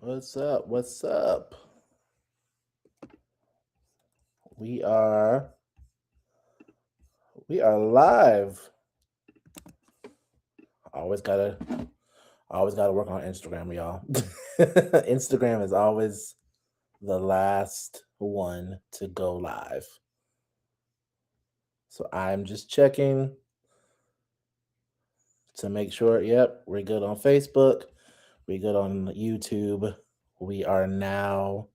What's up? What's up? We are we are live. Always gotta always gotta work on Instagram, y'all. Instagram is always the last one to go live. So I'm just checking to make sure. Yep, we're good on Facebook. We're good on YouTube. We are now.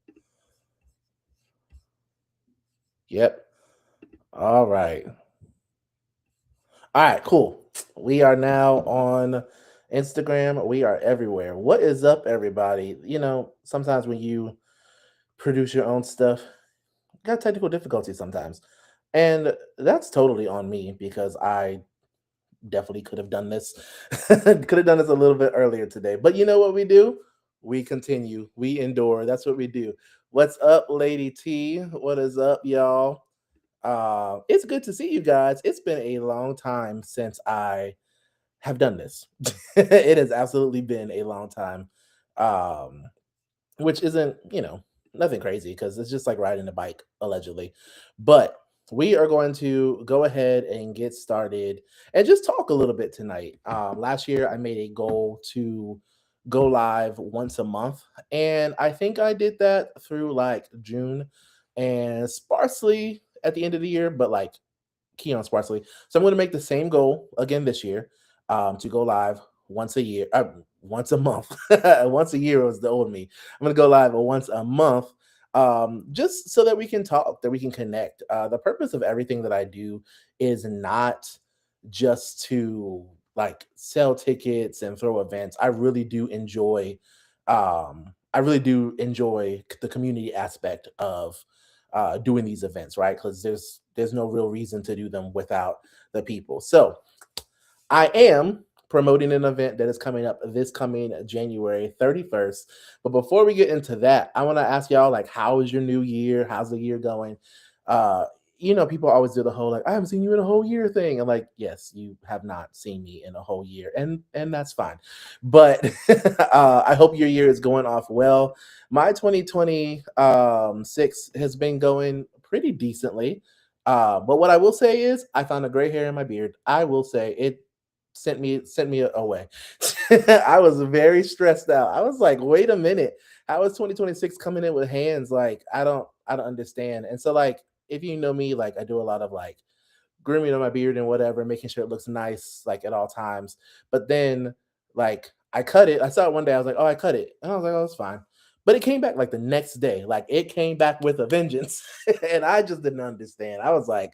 Yep. All right. All right, cool. We are now on Instagram. We are everywhere. What is up, everybody? Sometimes when you produce your own stuff, you got technical difficulties sometimes. And that's totally on me because I definitely could have done this. Could have done this a little bit earlier today. But you know what we do? We continue. We endure. That's what we do. What's up, Lady T? What is up, y'all? It's good to see you guys. It's been a long time since I have done this. It has absolutely been a long time, um, which isn't, nothing crazy because it's just like riding a bike, allegedly. But we are going to go ahead and get started and just talk a little bit tonight. Last year, I made a goal to go live once a month, and I think I did that through like June and sparsely at the end of the year, but like key on sparsely. So I'm going to make the same goal again this year, to go live once a year, once a month. Once a year was the old me. I'm going to go live once a month, just so that we can talk, that we can connect. The purpose of everything that I do is not just to like sell tickets and throw events. I really do enjoy the community aspect of doing these events, right? Because there's no real reason to do them without the people. So I am promoting an event that is coming up this coming January 31st. But before we get into that, I want to ask y'all, like, how is your new year? How's the year going? Uh, people always do the whole like, I haven't seen you in a whole year thing. And like, yes, you have not seen me in a whole year, and that's fine. But I hope your year is going off well. My 2026 has been going pretty decently. But what I will say is I found a gray hair in my beard. I will say it sent me away. I was very stressed out. I was like, wait a minute, how is 2026 coming in with hands? Like, I don't understand. And so like, if you know me, like I do a lot of like grooming on my beard and whatever, making sure it looks nice like at all times. But then like I cut it. I saw it one day. I was like, oh, I cut it, and I was like, oh, it's fine. But it came back like the next day. Like it came back with a vengeance, and I just didn't understand. I was like,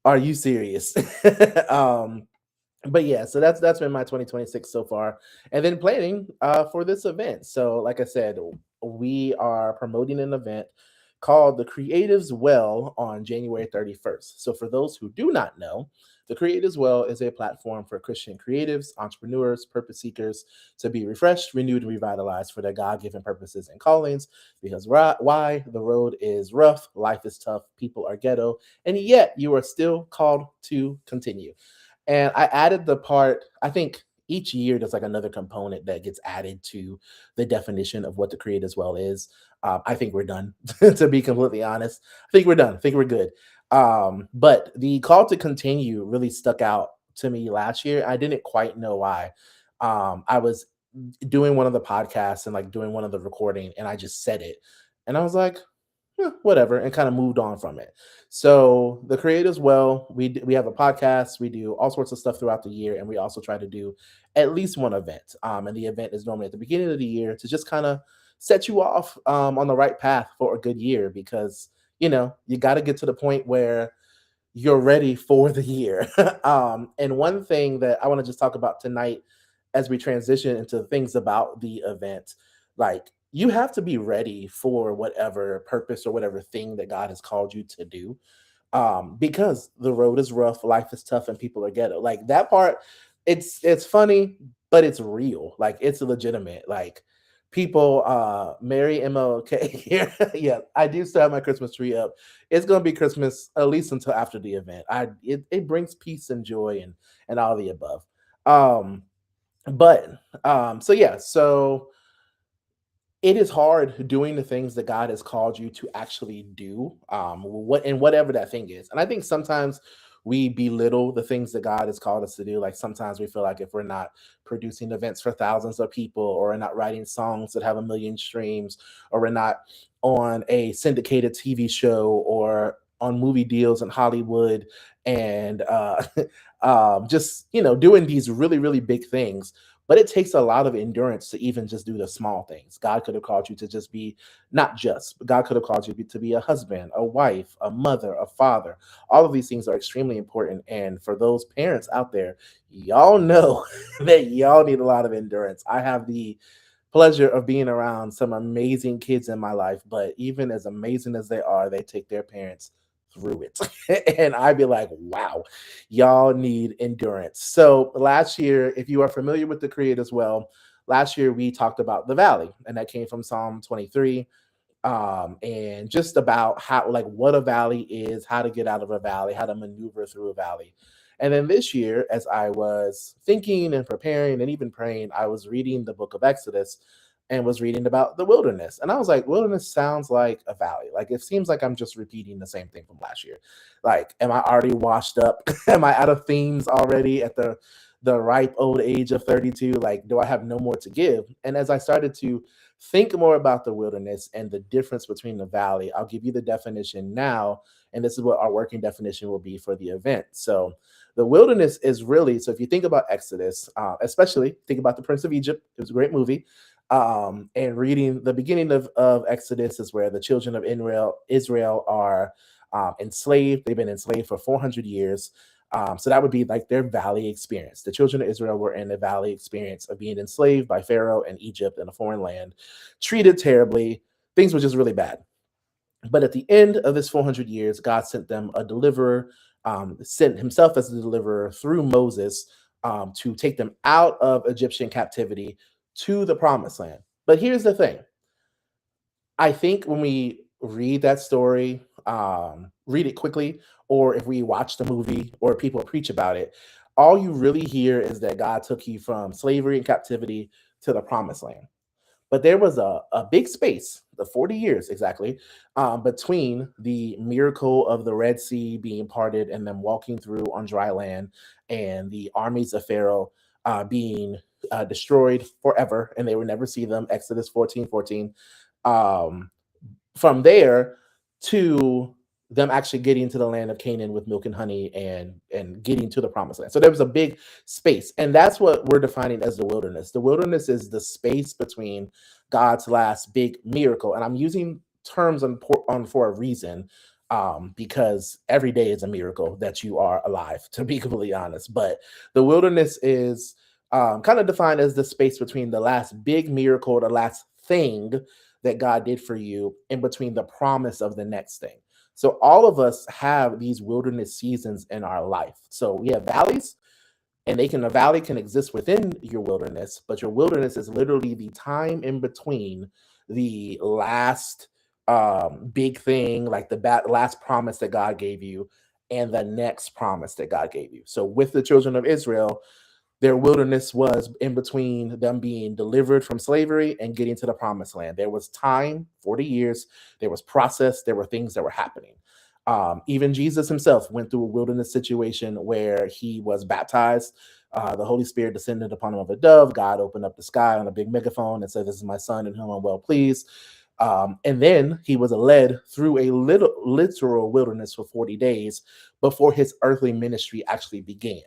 are you serious? um, but yeah, so that's been my 2026 so far, and then planning for this event. So like I said, we are promoting an event called the Creatives Well on January 31st. So for those who do not know, the Creatives Well is a platform for Christian creatives, entrepreneurs, purpose seekers to be refreshed, renewed, and revitalized for their God-given purposes and callings. Because why the road is rough, life is tough, people are ghetto, and yet you are still called to continue. And I added the part, I think each year there's like another component that gets added to the definition of what the create as well is. I think we're done, to be completely honest. I think we're done. I think we're good. But the call to continue really stuck out to me last year. I didn't quite know why. I was doing one of the podcasts and like doing one of the recording, and I just said it. And I was like, whatever, and kind of moved on from it. So the creators, well, we have a podcast, we do all sorts of stuff throughout the year, and we also try to do at least one event. And the event is normally at the beginning of the year to just kind of set you off on the right path for a good year, because you got to get to the point where you're ready for the year. And one thing that I want to just talk about tonight as we transition into things about the event, like you have to be ready for whatever purpose or whatever thing that God has called you to do. Because the road is rough, life is tough, and people are ghetto. Like that part, it's funny, but it's real. Like it's legitimate. Like people Mary MLK here. Yeah, I do still have my Christmas tree up. It's gonna be Christmas at least until after the event. It brings peace and joy and all the above. Um but so yeah, so it is hard doing the things that God has called you to actually do, whatever that thing is. And I think sometimes we belittle the things that God has called us to do. Like sometimes we feel like if we're not producing events for thousands of people, or we're not writing songs that have a million streams, or we're not on a syndicated TV show or on movie deals in Hollywood, and just doing these really really big things, but it takes a lot of endurance to even just do the small things. God could have called you to just be, not just, but God could have called you to be a husband, a wife, a mother, a father. All of these things are extremely important. And for those parents out there, y'all know that y'all need a lot of endurance. I have the pleasure of being around some amazing kids in my life, but even as amazing as they are, they take their parents through it. And I'd be like, wow, y'all need endurance. So last year, if you are familiar with the Create as well, last year we talked about the valley, and that came from Psalm 23, and just about how, like, what a valley is, how to get out of a valley, how to maneuver through a valley. And then this year, as I was thinking and preparing and even praying, I was reading the book of Exodus and was reading about the wilderness. And I was like, wilderness sounds like a valley. Like, it seems like I'm just repeating the same thing from last year. Like, am I already washed up? Am I out of themes already at the ripe old age of 32? Like, do I have no more to give? And as I started to think more about the wilderness and the difference between the valley, I'll give you the definition now. And this is what our working definition will be for the event. So, the wilderness is really, so if you think about Exodus, especially think about the Prince of Egypt. It was a great movie. And reading the beginning of Exodus is where the children of Israel are enslaved. They've been enslaved for 400 years. So that would be like their valley experience. The children of Israel were in the valley experience of being enslaved by Pharaoh and Egypt in a foreign land, treated terribly. Things were just really bad. But at the end of this 400 years, God sent them a deliverer, sent himself as a deliverer through Moses, to take them out of Egyptian captivity to the promised land. But here's the thing: I think when we read that story, read it quickly, or if we watch the movie or people preach about it, all you really hear is that God took you from slavery and captivity to the promised land. But there was a big space, the 40 years exactly, between the miracle of the Red Sea being parted and them walking through on dry land, and the armies of Pharaoh being destroyed forever, and they would never see them. Exodus 14:14. Um, from there to them actually getting to the land of Canaan with milk and honey, and getting to the promised land. So there was a big space, and that's what we're defining as the wilderness. The wilderness is the space between God's last big miracle, and I'm using terms on for a reason, because every day is a miracle that you are alive, to be completely honest. But the wilderness is kind of defined as the space between the last big miracle, the last thing that God did for you, in between the promise of the next thing. So all of us have these wilderness seasons in our life. So we have valleys, and a valley can exist within your wilderness, but your wilderness is literally the time in between the last big thing, like the last promise that God gave you, and the next promise that God gave you. So with the children of Israel, their wilderness was in between them being delivered from slavery and getting to the promised land. There was time, 40 years, there was process, there were things that were happening. Even Jesus himself went through a wilderness situation where he was baptized. The Holy Spirit descended upon him of a dove. God opened up the sky on a big megaphone and said, "This is my son in whom I'm well pleased." And then he was led through a literal wilderness for 40 days before his earthly ministry actually began.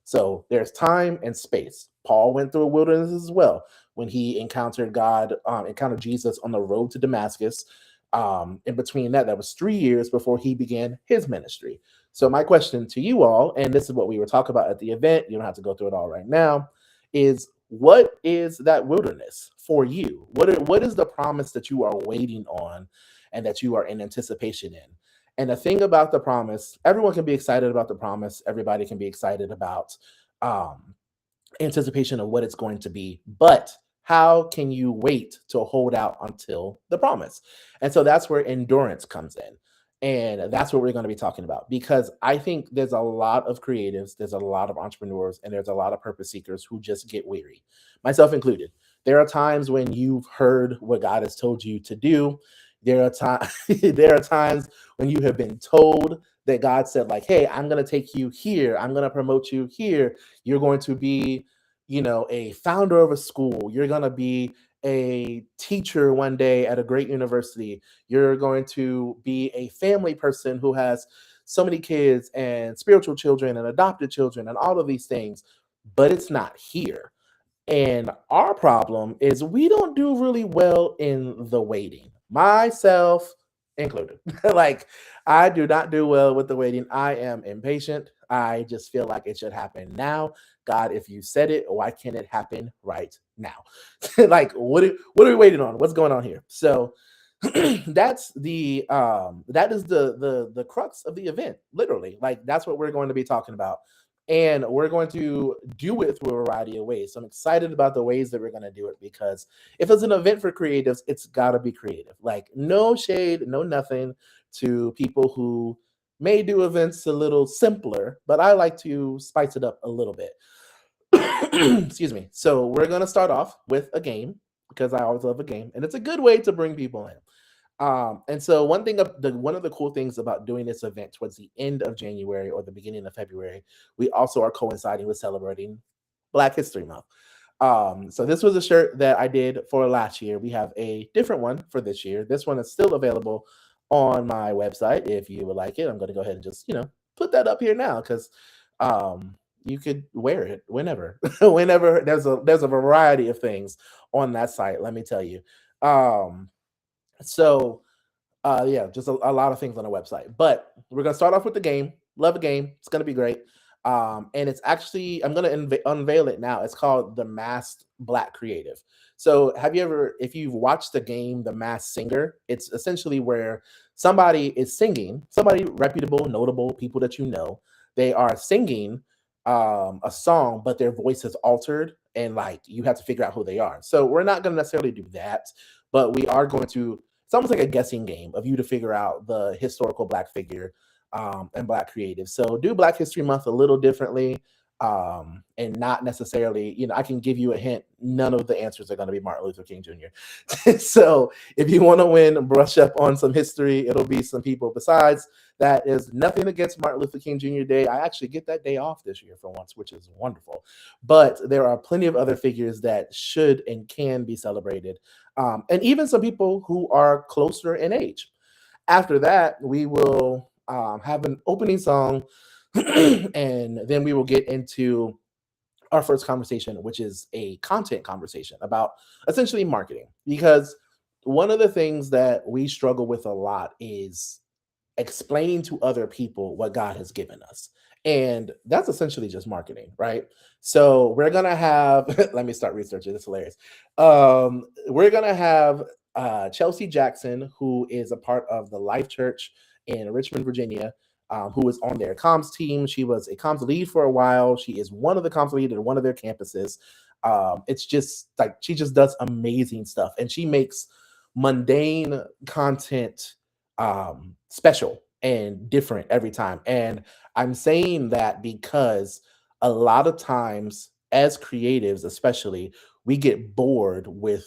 So there's time and space. Paul went through a wilderness as well when he encountered encountered Jesus on the road to Damascus. In between that was 3 years before he began his ministry. So my question to you all, and this is what we were talking about at the event, you don't have to go through it all right now, is what is that wilderness for you? What is the promise that you are waiting on and that you are in anticipation in? And the thing about the promise, everyone can be excited about the promise. Everybody can be excited about um, anticipation of what it's going to be. But how can you wait to hold out until the promise? And so that's where endurance comes in. And that's what we're going to be talking about, because I think there's a lot of creatives, there's a lot of entrepreneurs, and there's a lot of purpose seekers who just get weary, myself included. There are times when you've heard what God has told you to do. There are times there are times when you have been told that God said, like, hey, I'm going to take you here. I'm going to promote you here. You're going to be, a founder of a school. You're going to be a teacher one day at a great university. You're going to be a family person who has so many kids and spiritual children and adopted children and all of these things, but it's not here. And our problem is we don't do really well in the waiting, myself included. Like, I do not do well with the waiting. I am impatient. I just feel like it should happen now. God, if you said it, why can't it happen right now? Like, what are we waiting on? What's going on here? So that is the crux of the event, literally. Like, that's what we're going to be talking about, and we're going to do it through a variety of ways. So I'm excited about the ways that we're going to do it, because if it's an event for creatives, it's got to be creative. Like, no shade, no nothing to people who may do events a little simpler, but I like to spice it up a little bit. Excuse me. So we're going to start off with a game, because I always love a game, and it's a good way to bring people in. And so one of the cool things about doing this event towards the end of January or the beginning of February, we also are coinciding with celebrating Black History Month. So this was a shirt that I did for last year. We have a different one for this year. This one is still available on my website if you would like it. I'm going to go ahead and just, put that up here now, because you could wear it whenever. Whenever there's a variety of things on that site, let me tell you. So yeah, just a lot of things on the website. But we're gonna start off with the game. Love a game. It's gonna be great. And it's actually, I'm gonna unveil it now. It's called The Masked Black Creative. So if you've watched the game The Masked Singer, it's essentially where somebody is singing, somebody reputable, notable, people that you know, they are singing a song, but their voice is altered, and like you have to figure out who they are. So we're not gonna necessarily do that, but we are going to, it's almost like a guessing game of you to figure out the historical Black figure and Black creative. So do Black History Month a little differently, and not necessarily, I can give you a hint. None of the answers are going to be Martin Luther King Jr. So if you want to win, brush up on some history. It'll be some people besides. That is nothing against Martin Luther King Jr. Day. I actually get that day off this year for once, which is wonderful. But there are plenty of other figures that should and can be celebrated, and even some people who are closer in age. After that, we will have an opening song, and then we will get into our first conversation, which is a content conversation about essentially marketing. Because one of the things that we struggle with a lot is explaining to other people what God has given us. And that's essentially just marketing, right? So we're gonna have let me start researching. It's hilarious. We're gonna have Chelsea Jackson, who is a part of the Life Church in Richmond, Virginia, who is on their comms team. She was a comms lead for a while. She is one of the comms lead at one of their campuses. It's just like she just does amazing stuff, and she makes mundane content special and different every time. And I'm saying that because a lot of times, as creatives, especially, we get bored with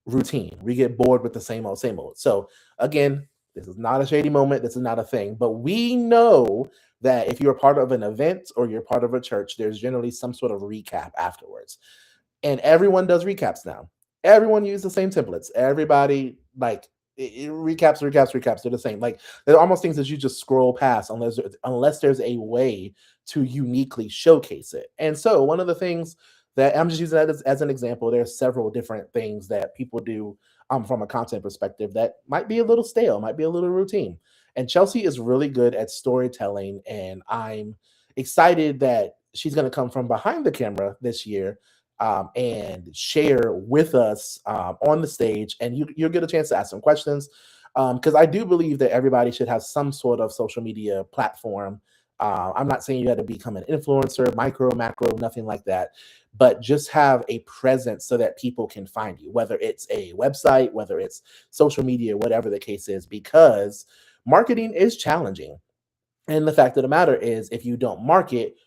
routine. We get bored with the same old, same old. So again, this is not a shady moment. This is not a thing. But we know that if you're part of an event or you're part of a church, there's generally some sort of recap afterwards. And everyone does recaps now. Everyone uses the same templates. Everybody like it recaps. They're the same. Like they're almost things that you just scroll past unless there's a way to uniquely showcase it. And so one of the things that I'm just using that as an example, there's several different things that people do from a content perspective that might be a little stale, might be a little routine. And Chelsea is really good at storytelling, and I'm excited that she's going to come from behind the camera this year and share with us on the stage, and you'll get a chance to ask some questions, because I do believe that everybody should have some sort of social media platform. I'm not saying you have to become an influencer, micro, macro, nothing like that, but just have a presence so that people can find you, whether it's a website, whether it's social media, whatever the case is, because marketing is challenging. And the fact of the matter is, if you don't market,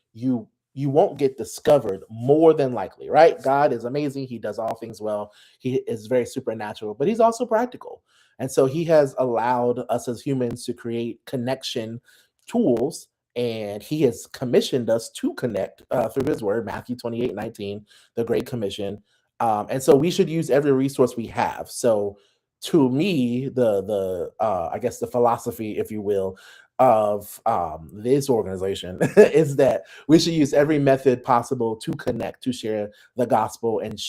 you won't get discovered more than likely, right? God is amazing. He does all things well. He is very supernatural, but he's also practical. And so he has allowed us as humans to create connection tools, and he has commissioned us to connect through his word, Matthew 28:19, the Great Commission. And so we should use every resource we have. So to me, the I guess the philosophy, if you will, of this organization is that we should use every method possible to connect, to share the gospel, and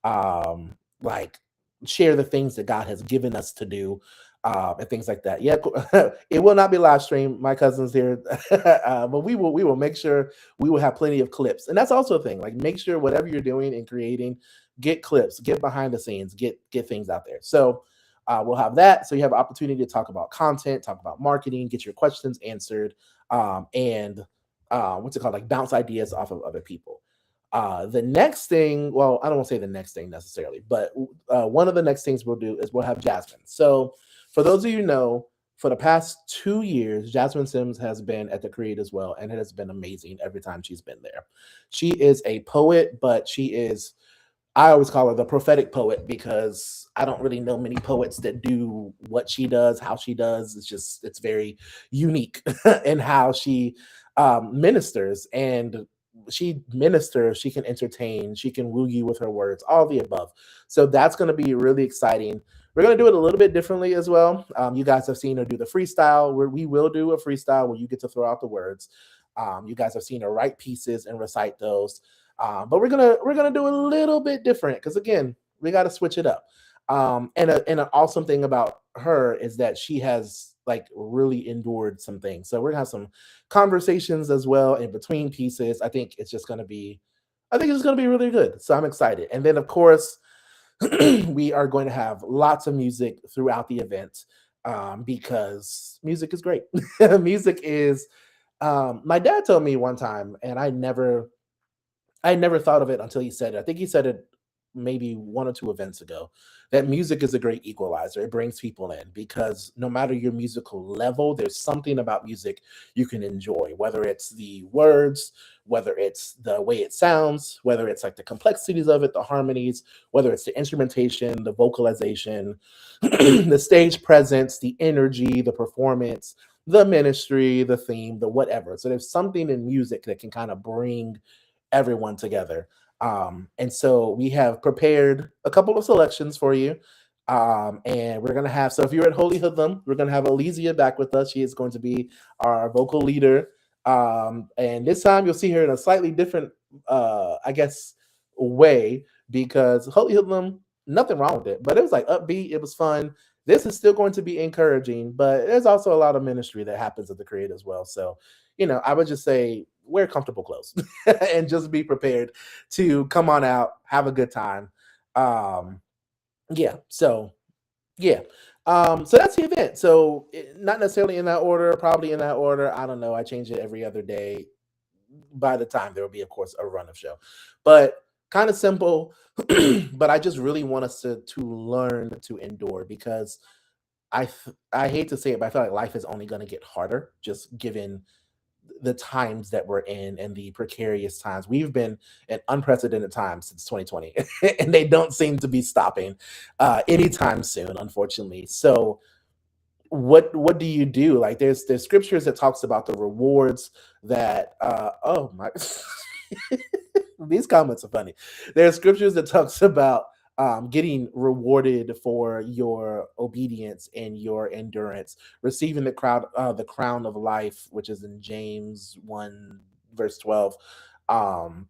um, like share the things that God has given us to do, and things like that. Yeah, it will not be live stream. My cousin's here, but we will make sure we will have plenty of clips, and that's also a thing. Like, make sure whatever you're doing and creating, get clips, get behind the scenes, get things out there. So we'll have that. So you have an opportunity to talk about content, talk about marketing, get your questions answered, and what's it called? Like, bounce ideas off of other people. The next thing, well, I don't want to say the next thing necessarily, but one of the next things we'll do is we'll have Jasmine. So, for those of you who know, for the past 2 years, Jasmine Sims has been at the Create as well, and it has been amazing every time she's been there. She is a poet, but she is, I always call her the prophetic poet, because I don't really know many poets that do what she does, how she does. It's very unique in how she ministers. And she ministers, she can entertain, she can woo you with her words, all the above. So that's going to be really exciting. We're going to do it a little bit differently as well. You guys have seen her do the freestyle, where we will do a freestyle where you get to throw out the words. You guys have seen her write pieces and recite those. But we're gonna do a little bit different, because again, we got to switch it up. And an awesome thing about her is that she has like really endured some things. So we're gonna have some conversations as well in between pieces. I think it's gonna be really good. So I'm excited. And then of course, we are going to have lots of music throughout the event, because music is great. Music is. My dad told me one time, and I never thought of it until he said it. I think he said it maybe one or two events ago, that music is a great equalizer. It brings people in, because no matter your musical level, there's something about music you can enjoy, whether it's the words, whether it's the way it sounds, whether it's like the complexities of it, the harmonies, whether it's the instrumentation, the vocalization, the stage presence, the energy, the performance, the ministry, the theme, the whatever. So there's something in music that can kind of bring everyone together. And so we have prepared a couple of selections for you. And we're going to have, so if you're at Holy Hoodlum, we're going to have Elysia back with us. She is going to be our vocal leader. And this time you'll see her in a slightly different, I guess, way, because Holy Hoodlum, nothing wrong with it, but it was like upbeat. It was fun. This is still going to be encouraging, but there's also a lot of ministry that happens at the Create as well. So, I would just say wear comfortable clothes and just be prepared to come on out, have a good time. Um, yeah. So yeah. So that's the event. So not necessarily in that order, probably in that order. I don't know. I change it every other day. By the time there will be, of course, a run of show, but kind of simple. But I just really want us to learn to endure, because I hate to say it, but I feel like life is only going to get harder, just given the times that we're in and the precarious times. We've been in unprecedented times since 2020, and they don't seem to be stopping anytime soon, unfortunately. So what do you do? Like, there's scriptures that talks about the rewards that oh my these comments are funny. There's scriptures that talks about getting rewarded for your obedience and your endurance, receiving the crown of life, which is in James 1 verse 12. Um,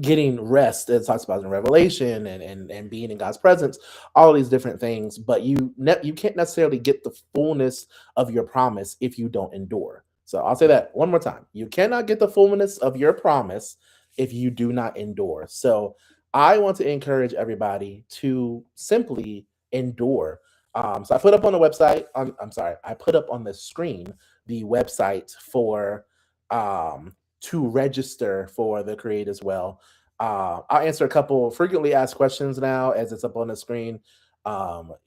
Getting rest, it talks about in Revelation, and being in God's presence, all these different things. But you can't necessarily get the fullness of your promise if you don't endure. So I'll say that one more time: you cannot get the fullness of your promise if you do not endure. So I want to encourage everybody to simply endure. So I put up on the website. I'm sorry, I put up on the screen the website for to register for the Create as well. I'll answer a couple frequently asked questions now as it's up on the screen.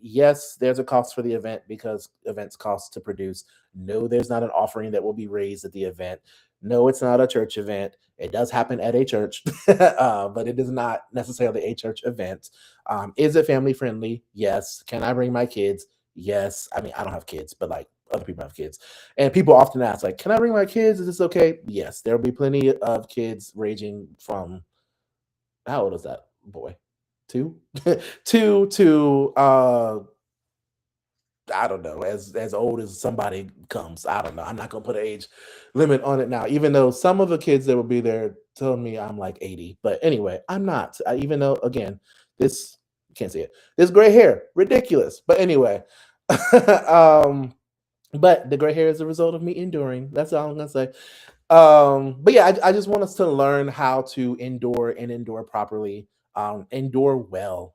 Yes, there's a cost for the event, because events cost to produce. No, there's not an offering that will be raised at the event. No, it's not a church event. It does happen at a church, but it is not necessarily a church event. Is it family friendly? Yes. Can I bring my kids? Yes. I mean, I don't have kids, but like other people have kids. And people often ask, like, can I bring my kids? Is this okay? Yes. There will be plenty of kids ranging from, how old is that boy? Two? Two to I don't know, as old as somebody comes. I don't know. I'm not gonna put an age limit on it now, even though some of the kids that will be there telling me I'm like 80. But anyway, I'm not. Even though again, this can't see it. This gray hair, ridiculous. But anyway, um, but the gray hair is a result of me enduring. That's all I'm gonna say. But yeah, I just want us to learn how to endure and endure properly, endure well.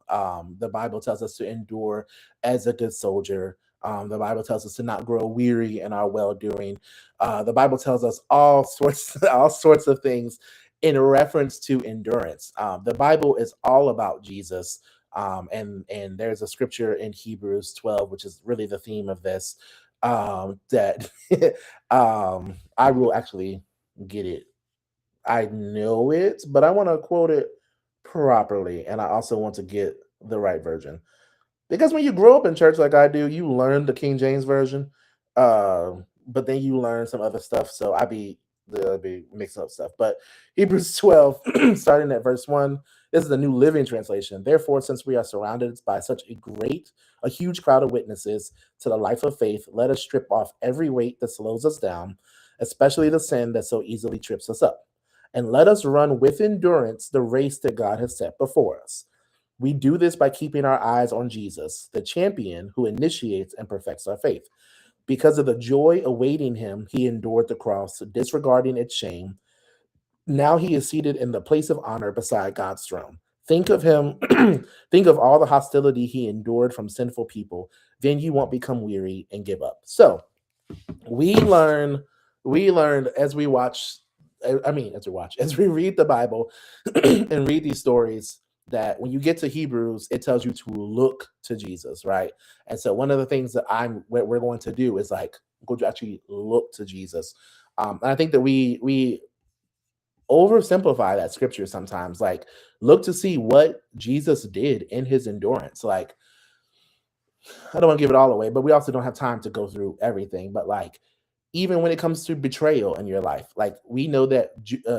The Bible tells us to endure as a good soldier. The Bible tells us to not grow weary in our well doing. The Bible tells us all sorts all sorts of things in reference to endurance. The Bible is all about Jesus. And there's a scripture in Hebrews 12, which is really the theme of this, that I will actually get it. I know it, but I want to quote it properly, and I also want to get the right version. Because when you grow up in church like I do, you learn the King James version, but then you learn some other stuff. So I be mixing up stuff. But Hebrews 12, starting at verse 1, this is the New Living Translation. Therefore, since we are surrounded by such a huge crowd of witnesses to the life of faith, let us strip off every weight that slows us down, especially the sin that so easily trips us up. And let us run with endurance the race that God has set before us. We do this by keeping our eyes on Jesus, the champion who initiates and perfects our faith. Because of the joy awaiting him, he endured the cross, disregarding its shame. Now he is seated in the place of honor beside God's throne. Think of him, think of all the hostility he endured from sinful people. Then you won't become weary and give up. So, we learn we learned as we watch, as we read the Bible and read these stories, that when you get to Hebrews it tells you to look to Jesus, right? And so one of the things that we're going to do is like go to actually look to Jesus. And I think that we oversimplify that scripture sometimes, like look to see what Jesus did in his endurance. Like, I don't want to give it all away, but we also don't have time to go through everything. But like, even when it comes to betrayal in your life, like we know that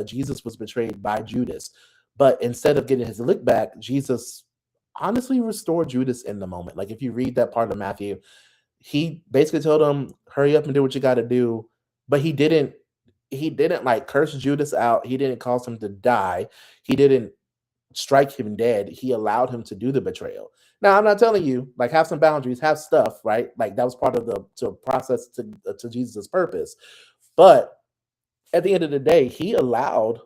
Jesus was betrayed by Judas, but instead of getting his lick back, Jesus honestly restored Judas in the moment. Like if you read that part of Matthew, he basically told him, "Hurry up and do what you got to do," but he didn't like curse Judas out. He didn't cause him to die. He didn't strike him dead. He allowed him to do the betrayal. Now, I'm not telling you like have some boundaries, have stuff, right? Like that was part of the to process to Jesus' purpose. But at the end of the day, he allowed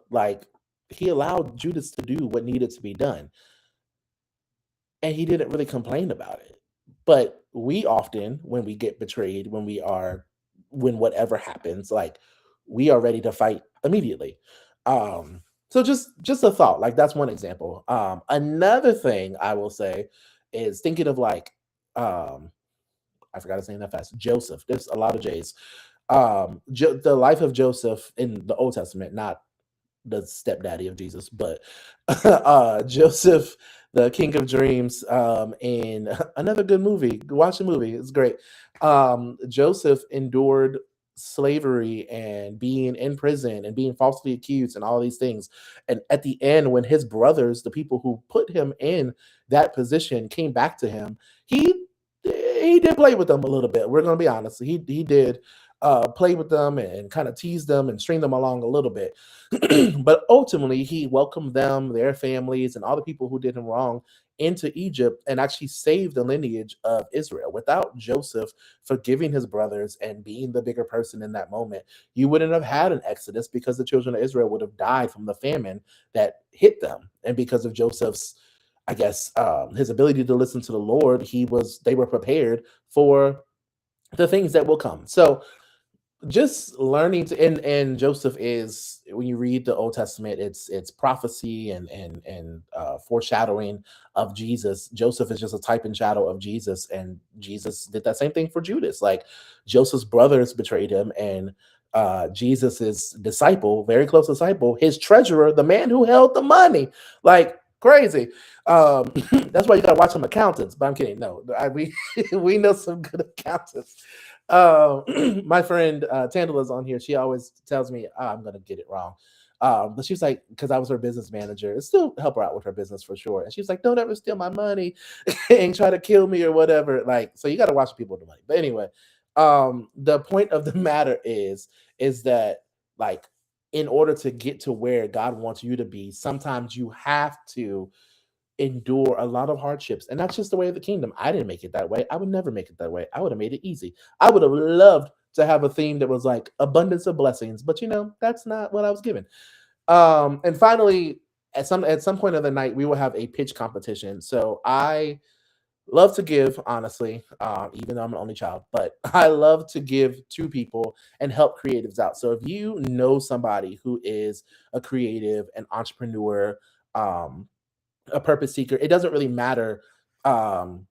Judas to do what needed to be done, and he didn't really complain about it. But we often, when we get betrayed, when whatever happens, like we are ready to fight immediately. So just a thought, like that's one example. Another thing I will say is thinking of like, um, I forgot to say that fast. Joseph. There's a lot of J's. The life of Joseph in the Old Testament, not the stepdaddy of Jesus, but Joseph, the King of Dreams, in another good movie. Watch the movie; it's great. Joseph endured slavery and being in prison and being falsely accused and all these things. And at the end, when his brothers, the people who put him in that position, came back to him, he did play with them a little bit. We're gonna be honest; he did play with them and kind of tease them and string them along a little bit. But ultimately, he welcomed them, their families, and all the people who did him wrong into Egypt and actually saved the lineage of Israel. Without Joseph forgiving his brothers and being the bigger person in that moment, you wouldn't have had an Exodus because the children of Israel would have died from the famine that hit them. And because of Joseph's, I guess, his ability to listen to the Lord, they were prepared for the things that will come. So just learning to, and Joseph is, when you read the Old Testament, it's prophecy and foreshadowing of Jesus. Joseph is just a type and shadow of Jesus, and Jesus did that same thing for Judas. Like Joseph's brothers betrayed him, and Jesus's disciple, very close disciple, his treasurer, the man who held the money, like crazy. Um, that's why you gotta watch some accountants. But I'm kidding. No, we we know some good accountants. My friend Tandala's on here. She always tells me, I'm gonna get it wrong. But she was like, because I was her business manager, it still help her out with her business for sure. And she was like, don't ever steal my money and try to kill me or whatever. Like, so you got to watch people with the money. But anyway, the point of the matter is that, like, in order to get to where God wants you to be, sometimes you have to endure a lot of hardships. And that's just the way of the kingdom. I didn't make it that way. I would never make it that way. I would have made it easy. I would have loved to have a theme that was like abundance of blessings, but that's not what I was given. And finally, at some point of the night, we will have a pitch competition. So I love to give, honestly, even though I'm an only child, but I love to give to people and help creatives out. So if you know somebody who is a creative, an entrepreneur, um, a purpose seeker, it doesn't really matter um,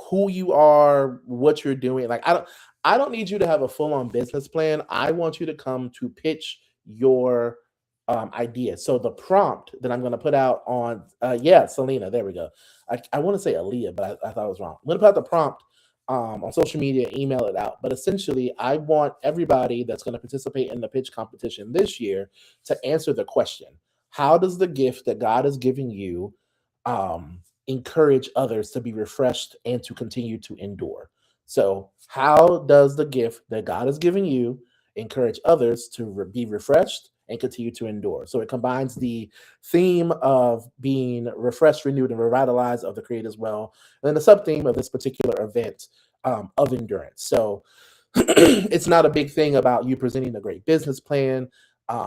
who you are, what you're doing. Like, I don't need you to have a full-on business plan. I want you to come to pitch your idea. So the prompt that I'm going to put out on yeah, Selena, there we go. I want to say Aaliyah, but I thought I was wrong. I'm going to put out the prompt on social media, email it out. But essentially, I want everybody that's going to participate in the pitch competition this year to answer the question: how does the gift that God is giving you encourage others to be refreshed and to continue to endure? So, how does the gift that God has given you encourage others to be refreshed and continue to endure? So, it combines the theme of being refreshed, renewed, and revitalized of the Creator's well, and then the sub theme of this particular event of endurance. So, it's not a big thing about you presenting a great business plan.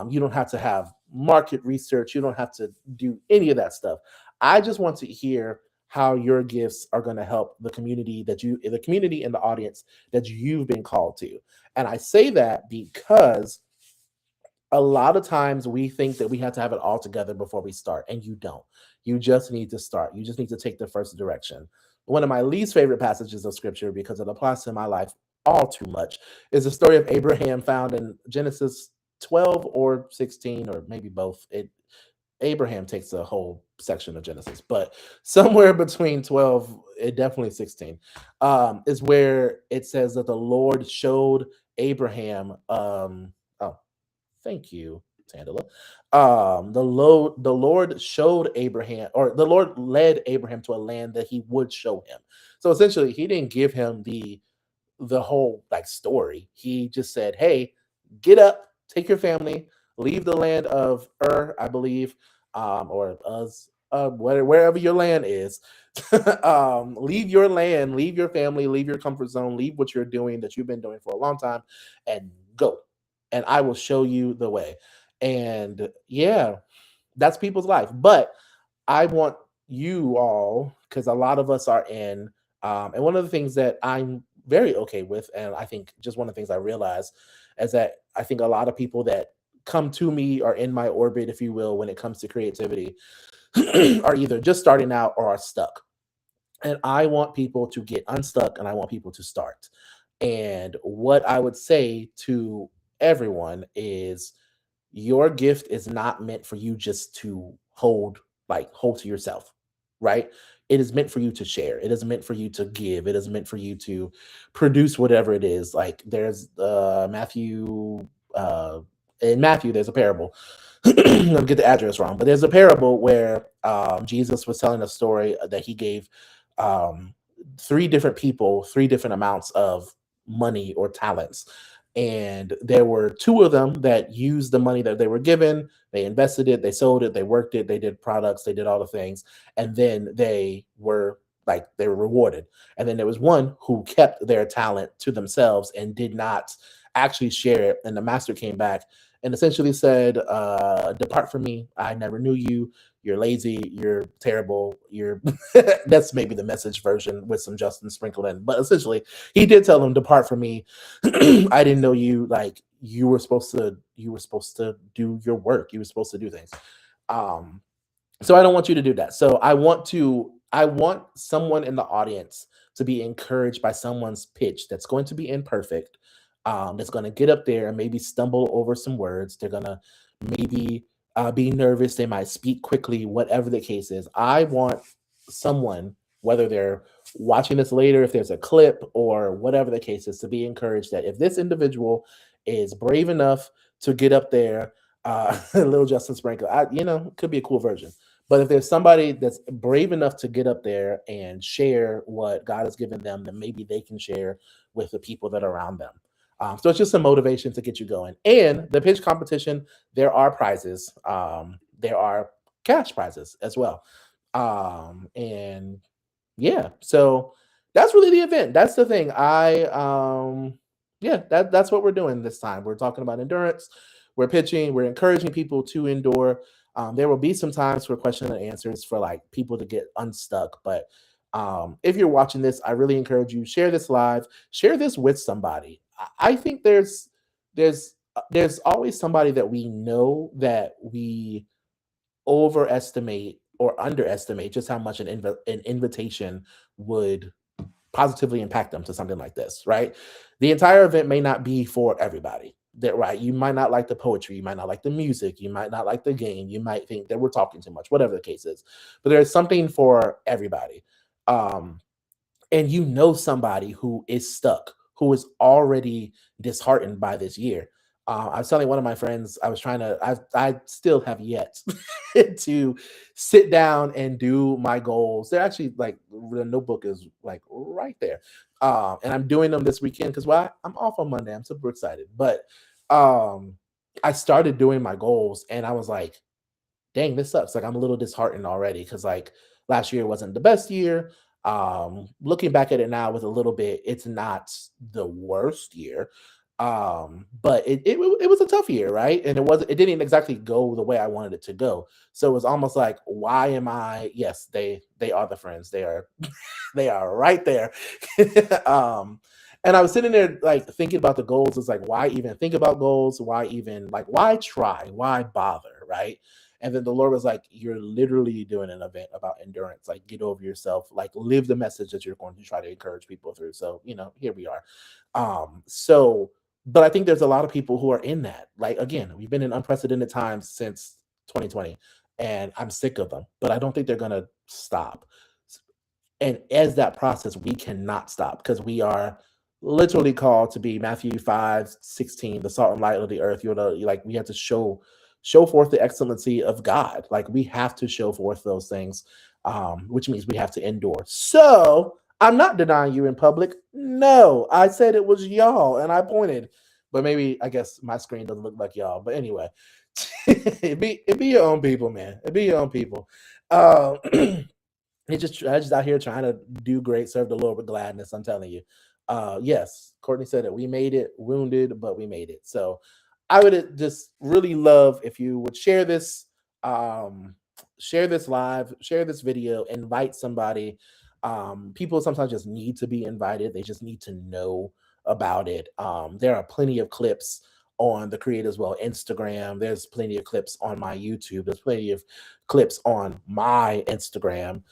You don't have to have market research. You don't have to do any of that stuff. I just want to hear how your gifts are going to help the community and the audience that you've been called to. And I say that because a lot of times we think that we have to have it all together before we start, and you don't. You just need to start. You just need to take the first direction. One of my least favorite passages of scripture, because it applies to my life all too much, is the story of Abraham found in Genesis 12 or 16, or maybe both. Abraham takes a whole section of Genesis, but somewhere between 12, it definitely 16, is where it says that the Lord showed Abraham. Oh, thank you, Tandala. The Lord showed Abraham, or the Lord led Abraham to a land that he would show him. So essentially, he didn't give him the whole like story. He just said, "Hey, get up, take your family, leave the land of I believe, or Uz, wherever your land is. Leave your land, leave your family, leave your comfort zone, leave what you're doing that you've been doing for a long time, and go. And I will show you the way." And yeah, that's people's life. But I want you all, because a lot of us are in, and one of the things that I'm very okay with, and I think just one of the things I realize is that I think a lot of people that come to me are in my orbit, if you will, when it comes to creativity, are either just starting out or are stuck. And I want people to get unstuck and I want people to start. And what I would say to everyone is, your gift is not meant for you just to hold to yourself, right? It is meant for you to share. It is meant for you to give. It is meant for you to produce whatever it is. Like, there's in Matthew, there's a parable. I'm gonna get the address wrong, but there's a parable where Jesus was telling a story that he gave um, three different people three different amounts of money or talents. And there were two of them that used the money that they were given. They invested it, they sold it, they worked it, they did products, they did all the things, and then they were rewarded. And then there was one who kept their talent to themselves and did not actually share it. And the master came back and essentially said, "Depart from me, I never knew you. You're lazy, you're terrible, you're." That's maybe the message version with some Justin sprinkled in, but essentially he did tell them, "Depart from me, I didn't know you. Like, you were supposed to do your work, you were supposed to do things." um so I don't want you to do that. So I want someone in the audience to be encouraged by someone's pitch that's going to be imperfect, that's going to get up there and maybe stumble over some words. They're going to maybe be nervous. They might speak quickly, whatever the case is. I want someone, whether they're watching this later, if there's a clip or whatever the case is, to be encouraged that if this individual is brave enough to get up there, little Justin Sprinkle, could be a cool version. But if there's somebody that's brave enough to get up there and share what God has given them, then maybe they can share with the people that are around them. So it's just some motivation to get you going. And the pitch competition, there are prizes. There are cash prizes as well. And yeah, so that's really the event. That's the thing. That's what we're doing this time. We're talking about endurance. We're pitching. We're encouraging people to endure. There will be some times for question and answers for like people to get unstuck. But if you're watching this, I really encourage you, share this live, share this with somebody. I think there's always somebody that we know that we overestimate or underestimate just how much an invitation would positively impact them to something like this, right? The entire event may not be for everybody. That right, you might not like the poetry, you might not like the music, you might not like the game, you might think that we're talking too much, whatever the case is. But there's something for everybody. Um, and you know somebody who is stuck, who is already disheartened by this year. I was telling one of my friends, I still have yet to sit down and do my goals. They're actually like the notebook is like right there. And I'm doing them this weekend because I'm off on Monday. I'm super excited. But um, I started doing my goals and I was like, dang, this sucks. Like I'm a little disheartened already because like last year wasn't the best year. Looking back at it now with a little bit, it's not the worst year. But it was a tough year, right? And it didn't exactly go the way I wanted it to go. So it was almost like, why am I? Yes, they are the friends. They are they are right there. um, and I was sitting there like thinking about the goals. It's like, why even think about goals? Why even like why try? Why bother? Right. And then the Lord was like, you're literally doing an event about endurance. Like, get over yourself, like live the message that you're going to try to encourage people through. So, here we are. But I think there's a lot of people who are in that. Like, again, we've been in unprecedented times since 2020, and I'm sick of them, but I don't think they're going to stop. And as that process, we cannot stop because we are literally called to be Matthew 5:16, the salt and light of the earth. Like we have to show forth the excellency of God. Like we have to show forth those things, which means we have to endure. So I'm not denying you in public. No, I said it was y'all, and I pointed. But maybe I guess my screen doesn't look like y'all. But anyway, it be your own people, man. It be your own people. Uh, I just out here trying to do great, serve the Lord with gladness. I'm telling you. Yes, Courtney said it. We made it, wounded, but we made it. So I would just really love if you would share this live, share this video, invite somebody. People sometimes just need to be invited. They just need to know about it. There are plenty of clips on the Create as Well Instagram. There's plenty of clips on my YouTube. There's plenty of clips on my Instagram.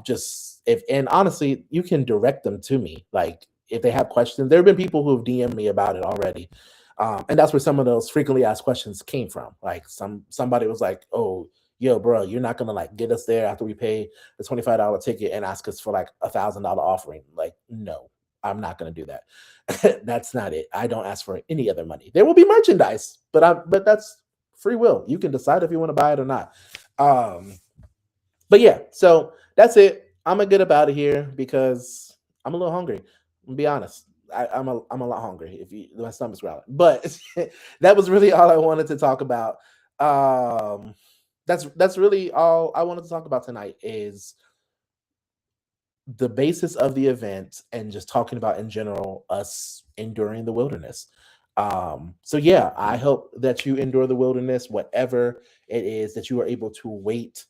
Just if and honestly, you can direct them to me. Like if they have questions, there have been people who have DM'd me about it already. And that's where some of those frequently asked questions came from. Like somebody was like, "Oh, yo, bro, you're not gonna like get us there after we pay the $25 ticket and ask us for like $1,000 offering." Like, no, I'm not gonna do that. That's not it. I don't ask for any other money. There will be merchandise, but that's free will. You can decide if you want to buy it or not. But yeah, so that's it. I'm gonna get up out of here because I'm a little hungry. I'm gonna be honest. I'm a lot hungry. If you my stomach's growling, but that was really all I wanted to talk about. Um, that's really all I wanted to talk about tonight is the basis of the event and just talking about in general us enduring the wilderness. So yeah, I hope that you endure the wilderness, whatever it is that you are able to wait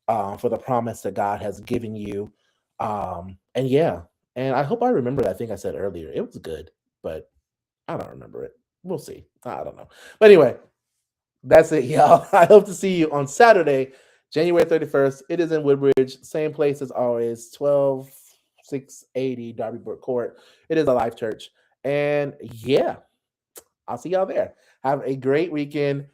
for the promise that God has given you. And yeah, and I hope I remember that thing I said earlier. It was good, but I don't remember it. We'll see. I don't know. But anyway, that's it, y'all. I hope to see you on Saturday, January 31st. It is in Woodbridge, same place as always, 12680 Darby Brook Court. It is a life church. And yeah, I'll see y'all there. Have a great weekend.